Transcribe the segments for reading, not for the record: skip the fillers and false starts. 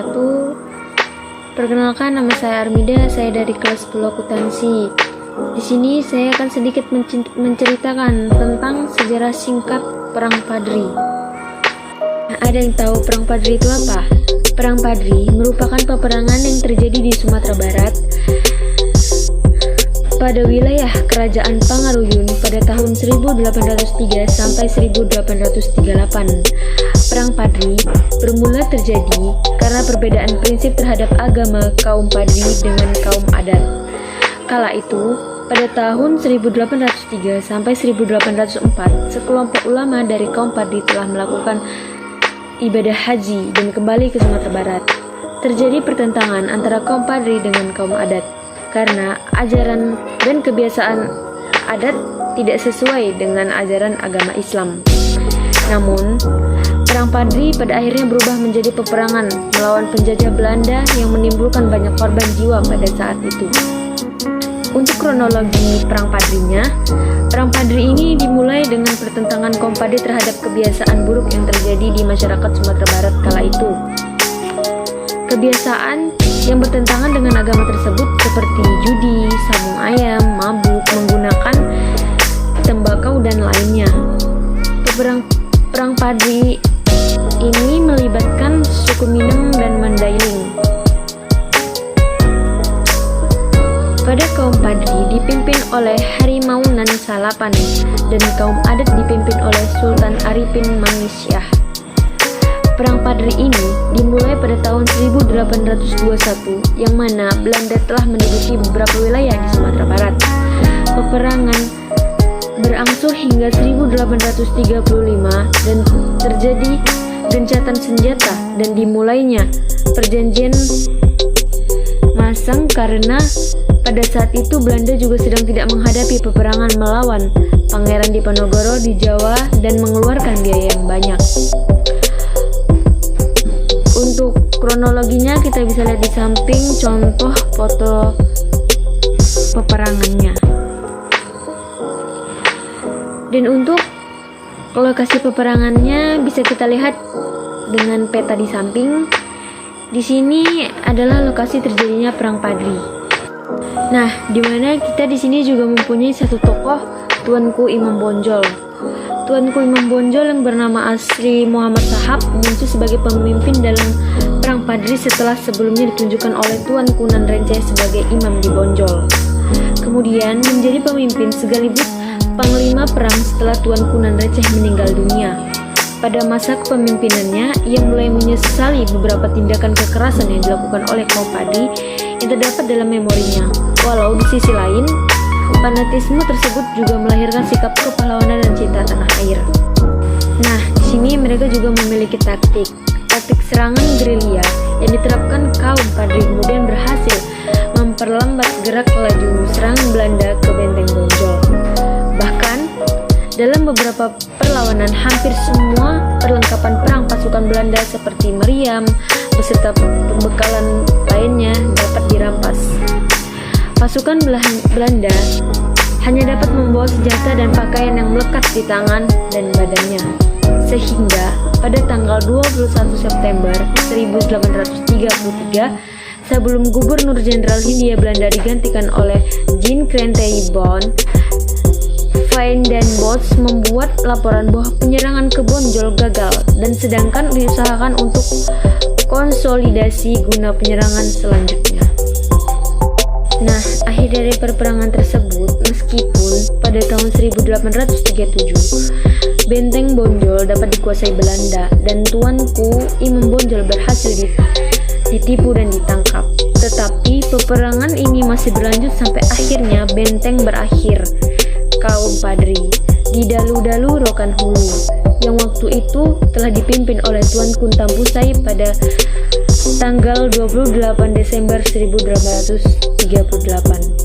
wabarakatuh. Perkenalkan, nama saya Armida, saya dari kelas 10 akuntansi. Di sini saya akan sedikit menceritakan tentang sejarah singkat Perang Padri. Ada yang tahu Perang Padri itu apa? Perang Padri merupakan peperangan yang terjadi di Sumatera Barat pada wilayah Kerajaan Pangaruyun pada tahun 1803 sampai 1838. Perang Padri bermula terjadi karena perbedaan prinsip terhadap agama kaum Padri dengan kaum adat. Kala itu, pada tahun 1803 sampai 1804, sekelompok ulama dari kaum Padri telah melakukan ibadah haji dan kembali ke Sumatera Barat. Terjadi pertentangan antara kaum Padri dengan kaum adat karena ajaran dan kebiasaan adat tidak sesuai dengan ajaran agama Islam. Namun, Perang Padri pada akhirnya berubah menjadi peperangan melawan penjajah Belanda yang menimbulkan banyak korban jiwa pada saat itu. Untuk kronologi Perang Padrinya, Perang Padri ini dimulai dengan pertentangan kaum Padri terhadap kebiasaan buruk yang terjadi di masyarakat Sumatera Barat kala itu. Kebiasaan yang bertentangan dengan agama tersebut seperti judi, sabung ayam, mabuk, menggunakan tembakau, dan lainnya. Perang Padri ini melibatkan suku Minang dan Mandailing. Pada kaum Padri dipimpin oleh Harimau Nan Salapan dan kaum adat dipimpin oleh Sultan Arifin Mangisyah. Perang Padri ini dimulai pada tahun 1821 yang mana Belanda telah menduduki beberapa wilayah di Sumatera Barat. Peperangan berangsur hingga 1835 dan terjadi gencatan senjata dan dimulainya perjanjian Masang karena pada saat itu Belanda juga sedang tidak menghadapi peperangan melawan Pangeran Diponegoro di Jawa dan mengeluarkan biaya yang banyak. Untuk kronologinya kita bisa lihat di samping contoh foto peperangannya. Dan untuk lokasi peperangannya bisa kita lihat dengan peta di samping. Di sini adalah lokasi terjadinya Perang Padri. Nah, di mana kita di sini juga mempunyai satu tokoh, Tuanku Imam Bonjol. Tuanku Imam Bonjol yang bernama asli Muhammad Sahab muncul sebagai pemimpin dalam Perang Padri setelah sebelumnya ditunjukkan oleh Tuanku Nan Renceh sebagai imam di Bonjol. Kemudian menjadi pemimpin sekaligus panglima perang setelah Tuanku Nan Renceh meninggal dunia. Pada masa kepemimpinannya, ia mulai menyesali beberapa tindakan kekerasan yang dilakukan oleh kaum Padri yang terdapat dalam memorinya. Walau di sisi lain, fanatisme tersebut juga melahirkan sikap kepahlawanan dan cinta tanah air. Nah, di sini mereka juga memiliki taktik serangan gerilya yang diterapkan kaum Padri kemudian berhasil memperlambat gerak laju serangan Belanda ke benteng Bonjol. Bahkan, dalam beberapa perlawanan hampir semua perlengkapan perang pasukan Belanda seperti meriam beserta pembekalan lainnya dapat dirampas. Pasukan Belanda hanya dapat membawa senjata dan pakaian yang melekat di tangan dan badannya. Sehingga pada tanggal 21 September 1833, sebelum Gubernur Jenderal Hindia Belanda digantikan oleh Jean Krentey-Bond, Van den Bosch membuat laporan bahwa penyerangan ke Bonjol gagal dan sedangkan diusahakan untuk konsolidasi guna penyerangan selanjutnya. Nah, akhir dari peperangan tersebut, meskipun pada tahun 1837 benteng Bonjol dapat dikuasai Belanda dan Tuanku Imam Bonjol berhasil ditipu dan ditangkap, tetapi peperangan ini masih berlanjut sampai akhirnya benteng berakhir. Kaum Padri di Dalu-Dalu Rokan Hulu yang waktu itu telah dipimpin oleh Tuanku Tambusai pada tanggal 28 Desember 1838.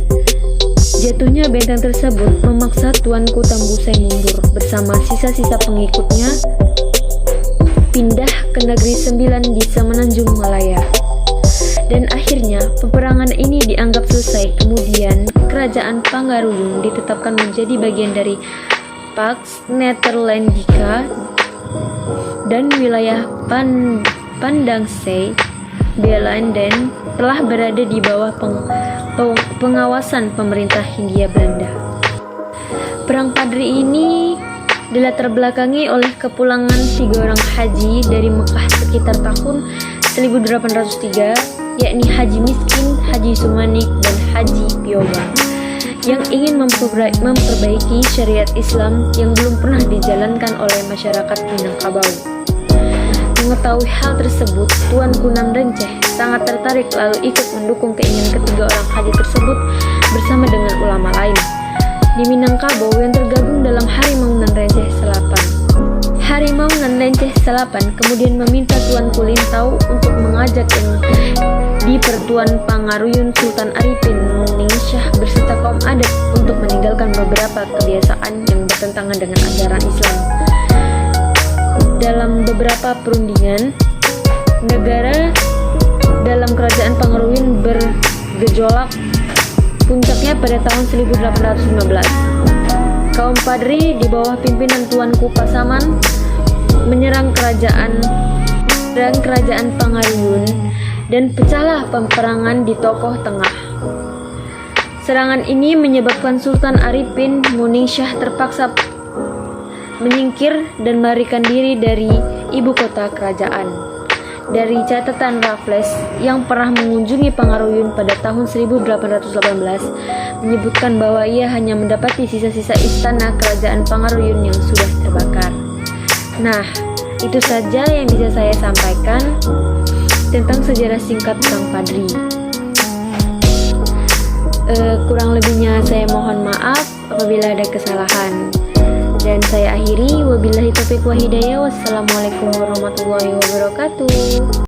Jatuhnya benteng tersebut memaksa Tuanku Tambusai mundur bersama sisa-sisa pengikutnya pindah ke Negeri Sembilan di Semenanjung Malaya. Dan akhirnya peperangan ini dianggap selesai. Kemudian Kerajaan Pangaruyung ditetapkan menjadi bagian dari Pax Netherlandica dan wilayah Pandangsei Belan dan telah berada di bawah pengawasan pemerintah Hindia Belanda. Perang Padri ini dilatar belakangi oleh kepulangan 3 orang haji dari Mekah sekitar tahun 1803, yakni Haji Miskin, Haji Sumanik, dan Haji Pioba, yang ingin memperbaiki syariat Islam yang belum pernah dijalankan oleh masyarakat Minangkabau. Mengetahui hal tersebut, Tuan Kunang Renceh sangat tertarik lalu ikut mendukung keinginan ketiga orang haji tersebut bersama dengan ulama lain di Minangkabau yang tergabung dalam Harimau Nan Renceh Selapan. Harimau Nan Renceh Selapan kemudian meminta Tuan Kulintau untuk mengajak yang di Pertuan Pangaruyun Sultan Arifin Ningsyah berserta kaum adat untuk meninggalkan beberapa kebiasaan yang bertentangan dengan ajaran Islam. Dalam beberapa perundingan, negara dalam kerajaan Pangaruyun bergejolak, puncaknya pada tahun 1815. Kaum Padri di bawah pimpinan Tuanku Pasaman menyerang kerajaan Pangaruyun dan pecahlah peperangan di Tokoh Tengah. Serangan ini menyebabkan Sultan Arifin Ningsyah terpaksa menyingkir dan melarikan diri dari ibu kota kerajaan. Dari catatan Raffles yang pernah mengunjungi Pangaruyun pada tahun 1818 menyebutkan bahwa ia hanya mendapati sisa-sisa istana kerajaan Pangaruyun yang sudah terbakar. Nah, itu saja yang bisa saya sampaikan tentang sejarah singkat Perang Padri. Kurang lebihnya saya mohon maaf apabila ada kesalahan. Dan saya akhiri, wabillahi taufiq wa hidayah. Wassalamualaikum warahmatullahi wabarakatuh.